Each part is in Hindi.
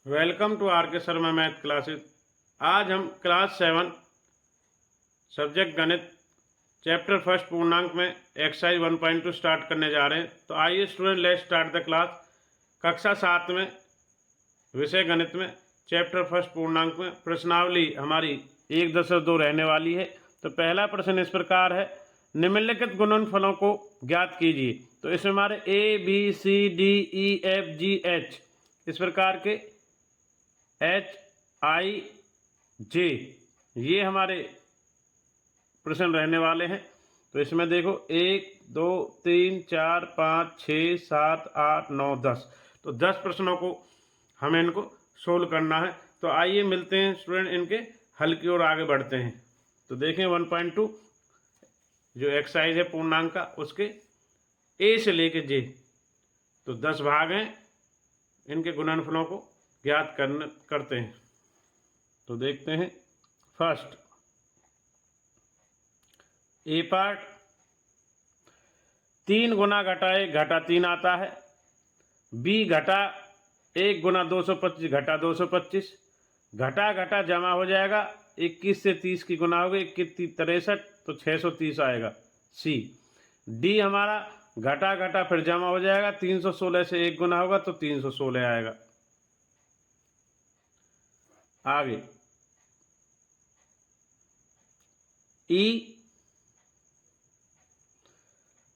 वेलकम टू आर के शर्मा मैथ क्लासेस। आज हम क्लास 7 सब्जेक्ट गणित चैप्टर फर्स्ट पूर्णांक में एक्सरसाइज 1.2 स्टार्ट करने जा रहे हैं। तो आइए student, let start the class. कक्षा 7 में विषय गणित में चैप्टर फर्स्ट पूर्णांक में प्रश्नावली हमारी 1.2 रहने वाली है। तो पहला प्रश्न इस प्रकार है, निम्नलिखित गुणनफलों को ज्ञात कीजिए। तो इसमें हमारे ABCDEFGH इस प्रकार के HIJ ये हमारे प्रश्न रहने वाले हैं। तो इसमें देखो 1 2 3 4 5 6 7 8 9 10, तो 10 प्रश्नों को हमें इनको सोल्व करना है। तो आइए मिलते हैं स्टूडेंट, इनके हल की ओर आगे बढ़ते हैं। तो देखें 1.2 जो एक्सरसाइज है पूर्णांक का, उसके A से लेके J तो 10 भाग हैं। इनके गुणनफलों को ज्ञात करते हैं। तो देखते हैं फर्स्ट ए पार्ट, 3 गुना घटा 1 घटा 3 आता है। बी घटा 1 गुना 225 घटा 225, घटा घटा जमा हो जाएगा, 21 से 30 की गुना होगी, 21 63 तो 630 आएगा। सी डी हमारा घटा घटा फिर जमा हो जाएगा, 316 से 1 गुना होगा तो 316 आएगा। आगे ई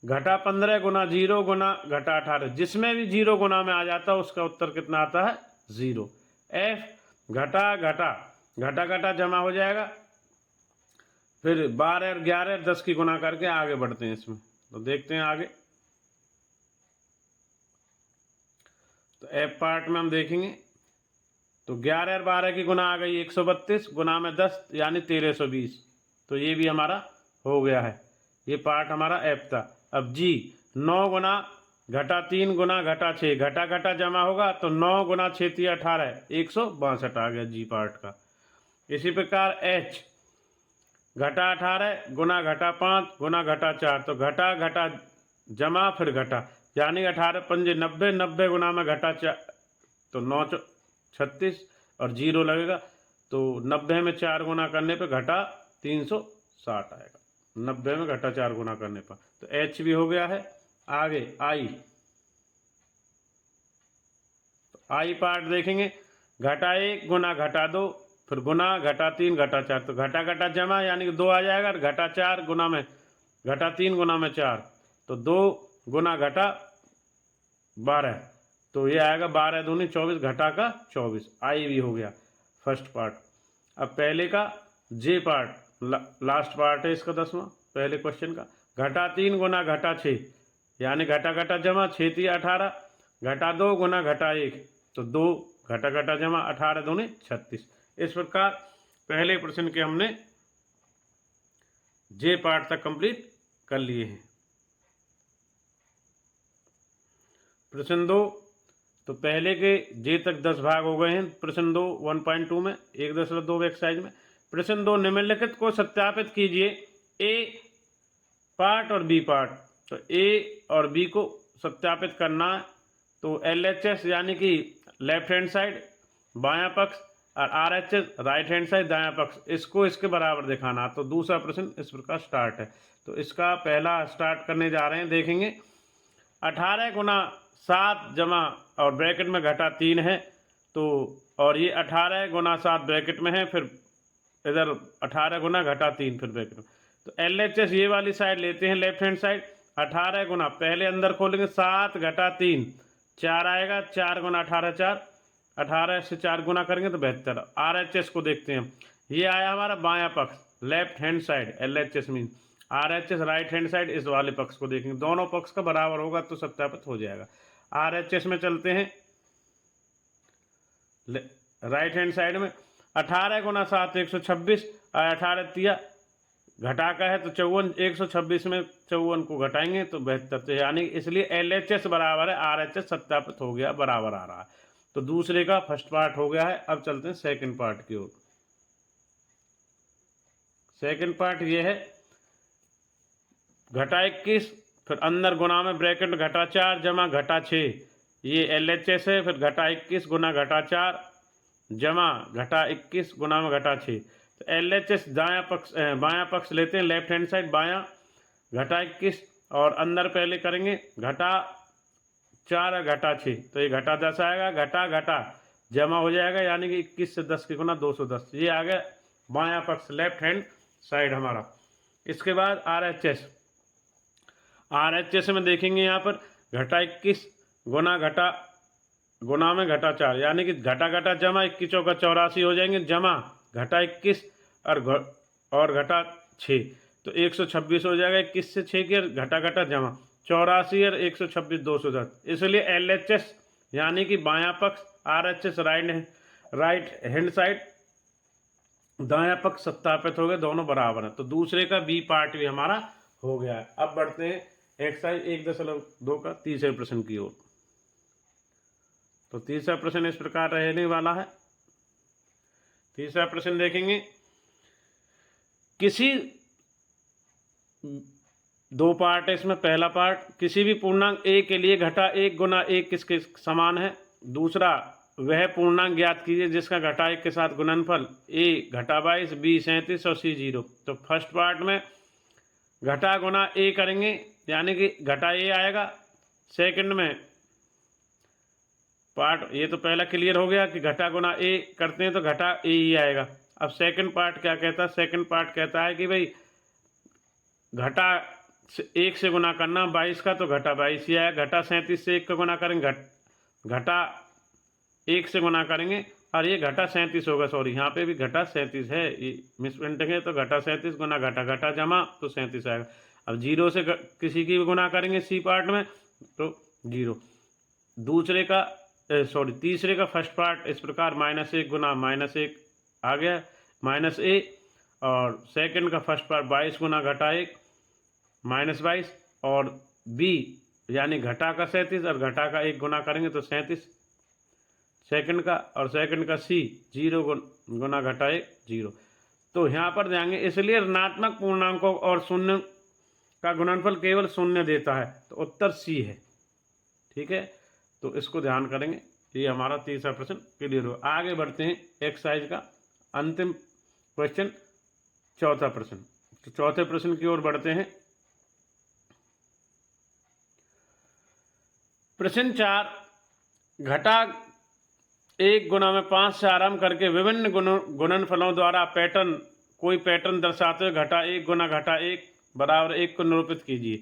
घटा 15 गुना 0 गुना घटा 18, जिसमें भी 0 गुना में आ जाता है उसका उत्तर कितना आता है? 0। एफ घटा घटा घटा घटा जमा हो जाएगा, फिर 12 और 11 और 10 की गुना करके आगे बढ़ते हैं इसमें। तो देखते हैं आगे। तो एफ पार्ट में हम देखेंगे तो 11 और 12 की गुना आ गई 132, गुना में 10 यानी 1320, तो ये भी हमारा हो गया है। ये पार्ट हमारा एफ था। अब जी 9 गुना घटा 3 गुना घटा 6, घटा घटा जमा होगा तो 9 गुना 6 3 18 162 आ गया जी पार्ट का। इसी प्रकार एच घटा 18 गुना घटा 5 गुना घटा 4, तो घटा घटा जमा फिर घटा यानी 18 पंजे 90, 90 गुना में घटा 4 तो 9 36 और 0 लगेगा, तो 90 में 4 गुना करने पे घटा 360 आएगा। 90 में घटा 4 गुना करने पर, तो एच भी हो गया है। आगे आई, तो आई पार्ट देखेंगे, घटा 1 गुना घटा 2 फिर गुना घटा 3 घटा 4, तो घटा घटा जमा यानी कि 2 आ जाएगा, घटा 4 गुना में घटा 3 गुना में 4 तो 2 गुना घटा 12, तो ये आएगा 12 दूनी 24 घटा का 24। आई भी हो गया फर्स्ट पार्ट। अब पहले का जे पार्ट, लास्ट पार्ट है इसका 10वां पहले क्वेश्चन का। घटा 3 गुना घटा 6 यानी घटा घटा जमा 6 3 18, घटा 2 गुना घटा 1 तो 2 घटा घटा जमा 18 दूनी 36। इस प्रकार पहले प्रश्न के हमने जे पार्ट तक कंप्लीट कर लिए हैं। प्रश्न 2, तो पहले के जे तक 10 भाग हो गए हैं। प्रश्न 2 1.2 में 1.2 एक्सरसाइज में प्रश्न 2, निम्नलिखित को सत्यापित कीजिए, ए पार्ट और बी पार्ट। तो ए और बी को सत्यापित करना है। तो LHS यानी कि लेफ्ट हैंड साइड बायां पक्ष और RHS राइट हैंड साइड दायां पक्ष, इसको इसके बराबर दिखाना। तो दूसरा प्रश्न इस प्रकार स्टार्ट है। तो इसका पहला स्टार्ट करने जा रहे हैं, देखेंगे 18 गुना 7 जमा और ब्रैकेट में घटा 3 है, तो और ये 18 गुना 7 ब्रैकेट में है, फिर इधर 18 गुना घटा 3 फिर ब्रैकेट में। तो LHS ये वाली साइड लेते हैं, लेफ्ट हैंड साइड। 18 गुना पहले अंदर खोलेंगे 7 घटा 3 4 आएगा, 4 गुना 18 4, 18 से 4 गुना करेंगे तो 72। RHS को देखते हैं, ये आया हमारा बायां पक्ष left hand side, LHS mean. RHS right hand side इस वाले पक्ष को देखेंगे, दोनों पक्ष का बराबर होगा तो सत्यापित हो जाएगा। RHS में चलते हैं राइट हैंड साइड में। 18 गुना 7 126, 18 तिया घटा का है तो 54, 126 में 54 को घटाएंगे तो 72, यानी इसलिए LHS बराबर है RHS, सत्यापित हो गया, बराबर आ रहा है। तो दूसरे का फर्स्ट पार्ट हो गया है। अब चलते हैं सेकंड पार्ट की ओर। सेकंड पार्ट ये है, घटा 21 फिर अंदर गुना में ब्रैकेट घटा 4 जमा घटा 6, ये LHS है, फिर घटा 21 गुना घटा 4 जमा घटा 21 गुना में घटा 6। तो LHS बायां पक्ष लेते हैं, लेफ्ट हैंड साइड बायां, घटा 21 और अंदर पहले करेंगे घटा 4 और घटा 6, तो ये घटा 10 आएगा, घटा घटा जमा हो जाएगा, यानी कि 21 से 10 के गुना 210। ये आ गया बायां पक्ष, लेफ्ट हैंड साइड हमारा। इसके बाद RHS में देखेंगे यहाँ पर घटा 21 गुना में घटा 4, यानी कि घटा घटा जमा 21 चौका 84 हो जाएंगे, जमा घटा 21 और घटा 6, तो 126 हो जाएगा। 21 से 6 की घटा घटा जमा 84 और 126 210। इसलिए LHS यानी कि बायां पक्ष, RHS राइट हैंड साइड, दायां पक्ष सत्यापित हो गए, दोनों बराबर हैं। तो दूसरे का बी पार्ट भी हमारा हो गया है। अब बढ़ते हैं एक्सरसाइज 1.2 का तीसरे प्रश्न की ओर। तो तीसरा प्रश्न इस प्रकार रहने वाला है। तीसरा प्रश्न देखेंगे, किसी दो पार्ट है इसमें। पहला पार्ट, किसी भी पूर्णांक a के लिए घटा 1 गुना 1 किसके समान है। दूसरा, वह पूर्णांक ज्ञात कीजिए जिसका घटा 1 के साथ गुणनफल a घटा 22, b 37 और c 0। तो फर्स्ट पार्ट में घटा गुना a करेंगे, यानी कि घटा a आएगा। सेकंड में पार्ट, ये तो पहला क्लियर हो गया कि घटा गुना a करते हैं तो घटा a ही आएगा। अब सेकंड पार्ट क्या कहता है, सेकंड पार्ट कहता है कि भाई घटा 1 से गुना करना 22 का, तो घटा 22 ही आएगा। घटा 37 से 1 का गुना करेंगे, घटा 1 से गुना करेंगे और ये घटा 37 होगा। सॉरी, यहाँ पे भी घटा 37 है, ये मिसप्रिंटिंग है। तो घटा 37 गुना घटा घटा जमा तो 37 आएगा। अब 0 से किसी की भी गुना करेंगे सी पार्ट में तो 0। दूसरे का तीसरे का फर्स्ट पार्ट इस प्रकार -1 गुना -1 आ गया -a, और सेकंड का फर्स्ट पार्ट 22 गुना घटा 1 -22, और b यानी घटा का 37 और घटा का 1 गुना करेंगे तो 37 सेकंड का, और सेकंड का c 0 गुना घटा 1 0। तो यहाँ पर जाएंगे, इसलिए ऋणात्मक पूर्णांकों और शून्य का गुणनफल केवल शून्य देता है, तो उत्तर c है। ठीक है, तो इसको ध्यान करेंगे। ये हमारा तीसरा प्रश्न क्लियर हो। आगे बढ़ते हैं एक्सरसाइज का अंतिम क्वेश्चन, चौथा प्रश्न। तो चौथे प्रश्न की ओर बढ़ते हैं। प्रश्न 4, घटा 1 गुना में 5 से आरंभ करके विभिन्न गुणनफलों द्वारा कोई पैटर्न दर्शाते हुए घटा 1 गुना घटा 1 बराबर 1 को निरूपित कीजिए।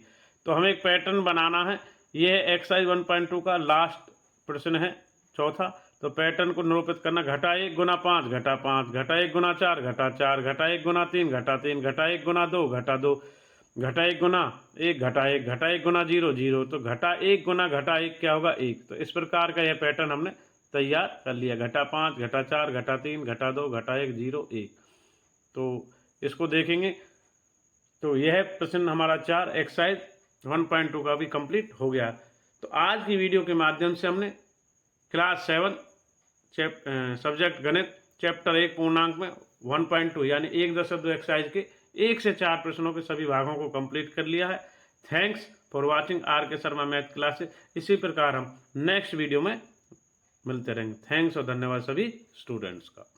तो हमें एक पैटर्न बनाना है। यह एक्सरसाइज 1.2 का लास्ट प्रश्न है, चौथा। तो पैटर्न को निरूपित करना, घटा 1 गुना 5 घटा 5, घटा 1 गुना 4 घटा 4, घटा 1 गुना 3 घटा 3, घटा 1 गुना 2 घटा 2, घटा 1 गुना 1 घटा 1, घटा 1 गुना 0 0। तो घटा 1 गुना घटा 1 क्या होगा, 1। तो इस प्रकार का यह पैटर्न हमने तैयार कर लिया। घटा 5 घटा 4 घटा 3 घटा 2 घटा 1 0 1। तो इसको देखेंगे। तो यह प्रश्न हमारा 4 एक्सरसाइज 1.2 का भी कंप्लीट हो गया। तो आज की वीडियो के माध्यम से हमने क्लास 7 सब्जेक्ट गणित चैप्टर 1 पूर्णांक में 1.2 यानी 1.2 एक्सरसाइज के 1 से 4 प्रश्नों के सभी भागों को कंप्लीट कर लिया है। Thanks for watching RK Sharma math classes. इसी प्रकार हम नेक्स्ट वीडियो में मिलते रहेंगे। थैंक्स और धन्यवाद सभी स्टूडेंट्स का।